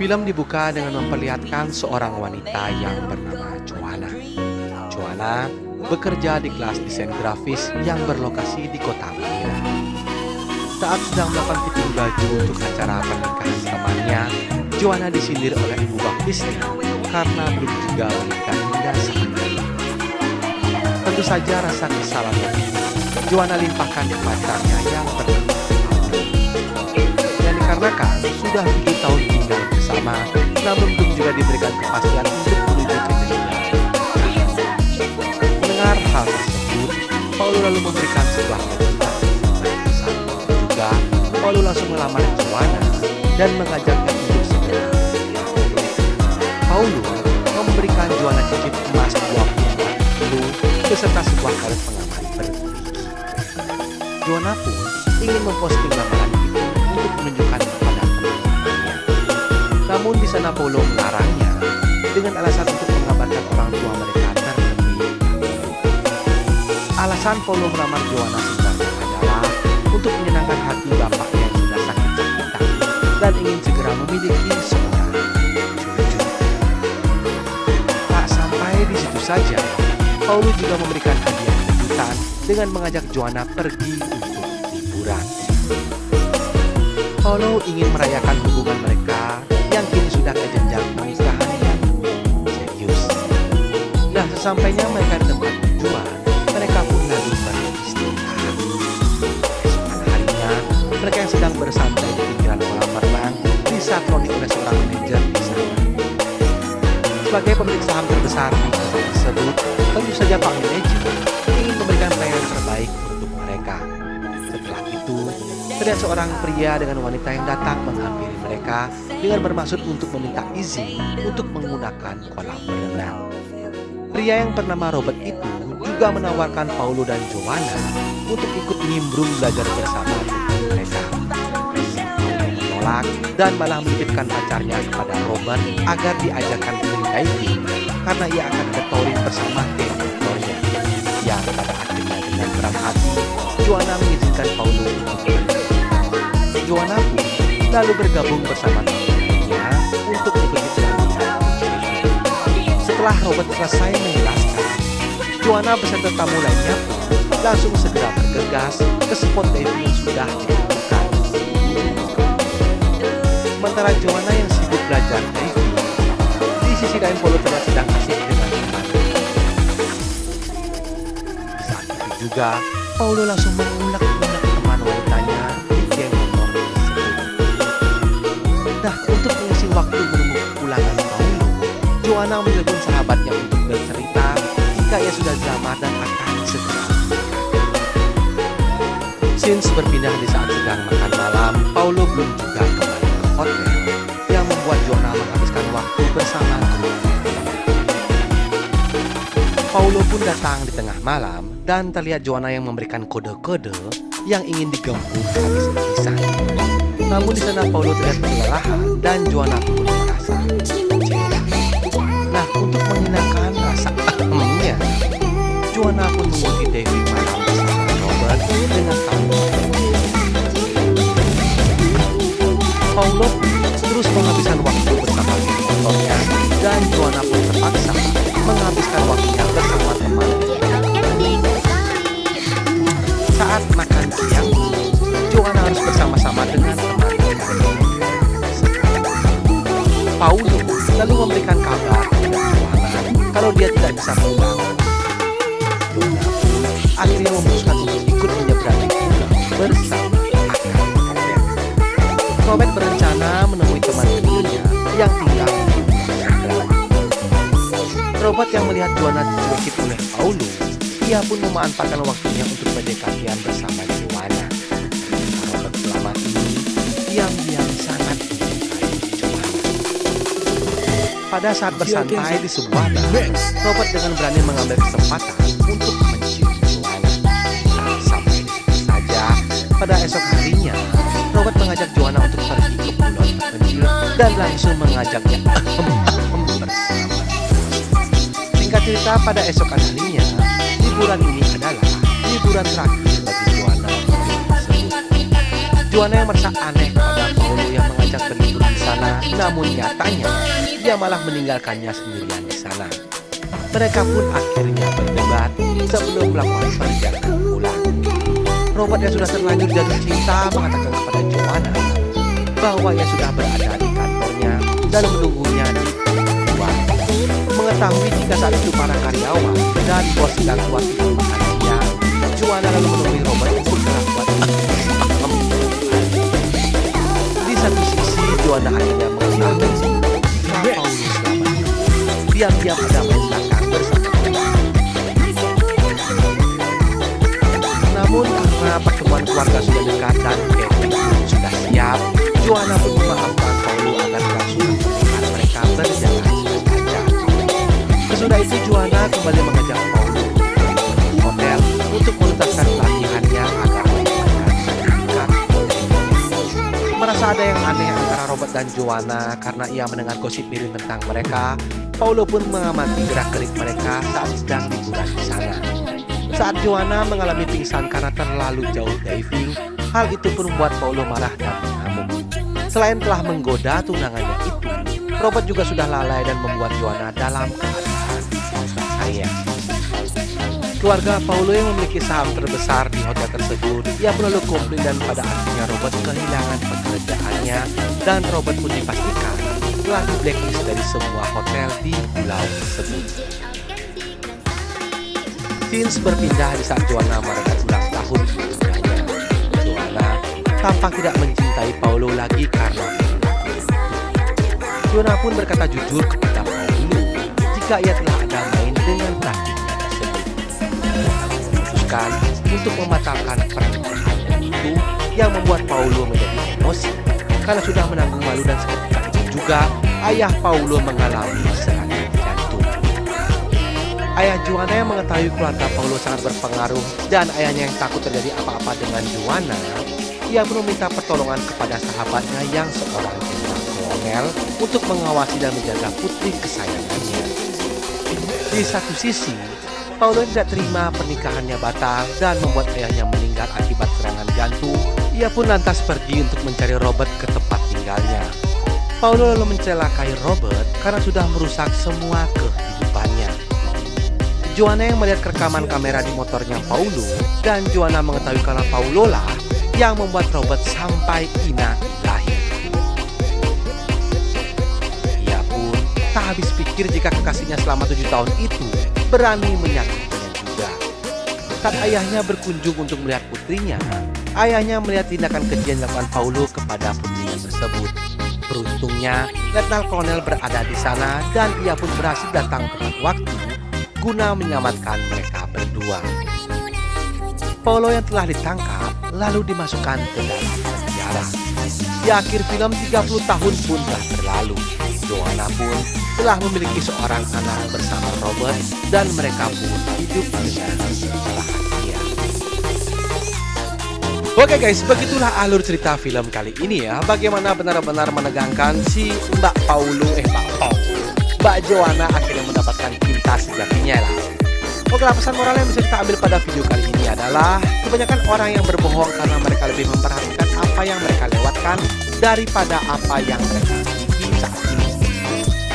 Film dibuka dengan memperlihatkan seorang wanita yang bernama Joanna. Joanna bekerja di kelas desain grafis yang berlokasi di kota Manila. Saat sedang melakukan fitting baju untuk acara pernikahan temannya, Joanna disindir oleh ibu baptisnya karena belum juga menikah hingga saat ini. Tentu saja rasa kesalahan ini Joanna limpahkan ke pacarnya yang bernama Paulo. Dan dikarenakan sudah 7 tahun tinggal bersama, namun belum juga diberikan kepastian untuk menuju ke jenjang. Mendengar hal tersebut, Paulo lalu memberikan sebuah kejutan. Saat itu juga, Paulo langsung melamar Joanna dan mengajaknya untuk segera menikah. Paulo memberikan Joanna cincin emas 24 kilo beserta sebuah karet pengaman bergigi. Joanna pun ingin memposting lamaran itu untuk menunjukkan kepada teman-temannya. Namun di sana Paulo melarangnya dengan alasan untuk mengabarkan orang tua mereka terlebih dahulu. Alasan Paulo melamar Joanna sebenarnya adalah untuk menyenangkan hati bapaknya yang sudah sakit-sakitan dan ingin segera memiliki seorang cucu. Tak sampai di situ saja, Paulo juga memberikan hadiah kejutan dengan mengajak Joanna pergi untuk liburan. Paulo ingin merayakan hubungan mereka yang kini sudah ke jenjang pernikahan yang serius. Nah, sesampainya mereka di tempat tujuan, mereka pun lalu beristirahat. Esokan harinya, mereka yang sedang bersantai di pinggiran kolam renang disatroni oleh seorang manajer di sana. Sebagai pemilik saham terbesar di tempat tersebut, tentu saja Pak Manajer ingin memberikan pelayanan terbaik untuk mereka. Setelah itu, terlihat seorang pria dengan wanita yang datang menghampiri mereka dengan bermaksud untuk meminta izin untuk menggunakan kolam berenang. Pria yang bernama Robert itu juga menawarkan Paulo dan Joanna untuk ikut nimbrung belajar bersama dengan mereka. Paulo menolak dan malah menitipkan pacarnya kepada Robert agar diajarkan diving karena ia akan ada touring bersama tim motornya. Yang pada akhirnya dengan berat hati, Joanna mengizinkan Paulo untuk pergi. Joanna pun lalu bergabung bersama teman-temannya untuk mengikuti pelatihan diving. Setelah Robert selesai menjelaskan, Joanna beserta tamu lainnya pun langsung segera bergegas ke spot diving yang sudah ditentukan. Sementara Joanna yang sibuk belajar diving, di sisi lain Paulo terlihat sedang asik dengan temannya. Saat itu juga, Paulo langsung mengulek-ulek teman wanitanya di geng motor tersebut. Nah, untuk mengisi waktu menunggu kepulangan Paulo, Joanna menelpon sahabatnya untuk bercerita jika ia sudah selamat dan akan segera menikah. Scenes berpindah di saat sedang makan malam, Paulo belum juga kembali ke hotel, yang membuat Joanna menghabiskan waktu bersama grup. Paulo pun datang di tengah malam dan terlihat Joanna yang memberikan kode-kode yang ingin digembur habis-habisan. Namun di sana Paulo terlihat kelelahan dan Joanna pun merasa kecewa. Nah, untuk menghilangkan rasa ahemnya, Joanna pun mengikuti diving malam bersama Robert dengan tamu. Paulo terus menghabiskan waktu bersama geng motornya dan Joanna pun terpaksa menghabiskan waktunya bersama temannya. Saat makan siang, Joanna harus bersama-sama dengan temannya. Paulo lalu memberikan kabar kepada Joanna kalau dia tidak bisa pulang. Joanna pun akhirnya memutuskan untuk ikut menyeberangi pulau bersama akan Robert. Robert berencana menemui teman kecilnya yang tinggal di seberang. Robert yang melihat Joanna dicuekin oleh Paulo, ia pun memanfaatkan waktunya untuk PDKT-an bersama Joanna. Robert selama ini diam-diam sangat mencintai Joanna. Pada saat bersantai di sebuah bar, Robert dengan berani mengambil kesempatan untuk mencium Joanna. Sampai di situ saja, pada esok harinya, Robert mengajak Joanna untuk pergi ke pulau terpencil dan langsung mengajaknya bersama. Singkat cerita, pada esokan harinya, liburan ini adalah liburan terakhir bagi Joanna tersebut. Joanna yang merasa aneh pada Paulo yang mengajak berlibur di sana, namun nyatanya dia malah meninggalkannya sendirian di sana. Mereka pun akhirnya berdebat sebelum melakukan perjalanan pulang. Robert yang sudah terlanjur jatuh cinta mengatakan kepada Joanna bahwa ia sudah berada di kantornya dan menunggunya di luar. Mengetahui jika saat itu para karyawan dan bos sedang kuat itu makan siang, Joanna lalu menemui Robert untuk melakukan Di satu sisi, Joanna akhirnya mengetahui jika Paulus selama ini diam-diam ada main belakang bersama Robert. Namun karena pertemuan keluarga sudah dekat dan Kevin sudah siap, Joanna pun memaafkan Paulus agar langsung pernikahan mereka berjalan saja. Sesudah itu Joanna kembali mengajak Paulus ke hotel untuk menuntaskan pelatihannya agar mereka bisa dekat. Merasa ada yang aneh antara Robert dan Joanna karena ia mendengar gosip miring tentang mereka, Paulo pun mengamati gerak-gerik mereka saat sedang liburan di sana. Saat Joanna mengalami pingsan karena terlalu jauh diving, hal itu pun membuat Paulo marah dan mengamuk. Selain telah menggoda tunangannya itu, Robert juga sudah lalai dan membuat Joanna dalam keadaan susah sayang. Keluarga Paulo yang memiliki saham terbesar di hotel tersebut, ia pun lalu komplain dan pada akhirnya Robert kehilangan pekerjaannya dan Robert pun dipastikan telah di blacklist dari semua hotel di pulau tersebut. Vince berpindah di saat Joanna merayakan ulang tahun pernikahannya. Joanna tampak tidak mencintai Paulo lagi karena Joanna pun berkata jujur kepada Paulo jika ia telah ada main dengan praktiknya tersebut. Memutuskan untuk membatalkan pernikahannya itu yang membuat Paulo menjadi emosi karena sudah menanggung malu dan seketika itu juga ayah Paulo mengalami serangan jantung. Ayah Joanna yang mengetahui keluarga Paulo sangat berpengaruh dan ayahnya yang takut terjadi apa-apa dengan Joanna, ia pun meminta pertolongan kepada sahabatnya yang seorang kolonel untuk mengawasi dan menjaga putri kesayangannya. Di satu sisi, Paulo tidak terima pernikahannya batal dan membuat ayahnya meninggal akibat serangan jantung. Ia pun lantas pergi untuk mencari Robert ke tempat tinggalnya. Paulo lalu mencelakai Robert karena sudah merusak semua kehidupannya. Joanna yang melihat rekaman kamera di motornya Paulo dan Joanna mengetahui kalau Paulo lah yang membuat Robert sampai ina-ilahi. Ia pun tak habis pikir jika kekasihnya selama 7 tahun itu berani menyakitinya juga. Saat ayahnya berkunjung untuk melihat putrinya, ayahnya melihat tindakan keji yang dilakukan Paulo kepada putrinya tersebut. Beruntungnya, Letnan Kolonel berada di sana dan ia pun berhasil datang tepat waktu guna menyelamatkan mereka berdua. Paulo yang telah ditangkap lalu dimasukkan ke dalam penjara. Di akhir film 30 tahun pun telah berlalu. Joanna pun telah memiliki seorang anak bersama Robert dan mereka pun hidup dengan bahagia. Oke guys, begitulah alur cerita film kali ini ya. Bagaimana benar-benar menegangkan si Mbak Joanna akhirnya mendapatkan cinta sejatinya lah. Oke, pesan moral yang bisa kita ambil pada video kali ini adalah kebanyakan orang yang berbohong karena mereka lebih memperhatikan apa yang mereka lewatkan daripada apa yang mereka miliki saat ini.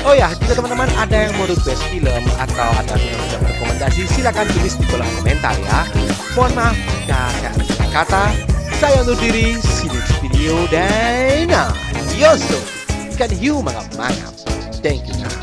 Oh ya, jika teman-teman ada yang mau request film atau ada yang bisa rekomendasi, silakan tulis di kolom komentar ya. Mohon maaf jika saya ada salah kata. Saya undur diri, see you next video dan adios. Ikan hiu mangap-mangap. Thank you.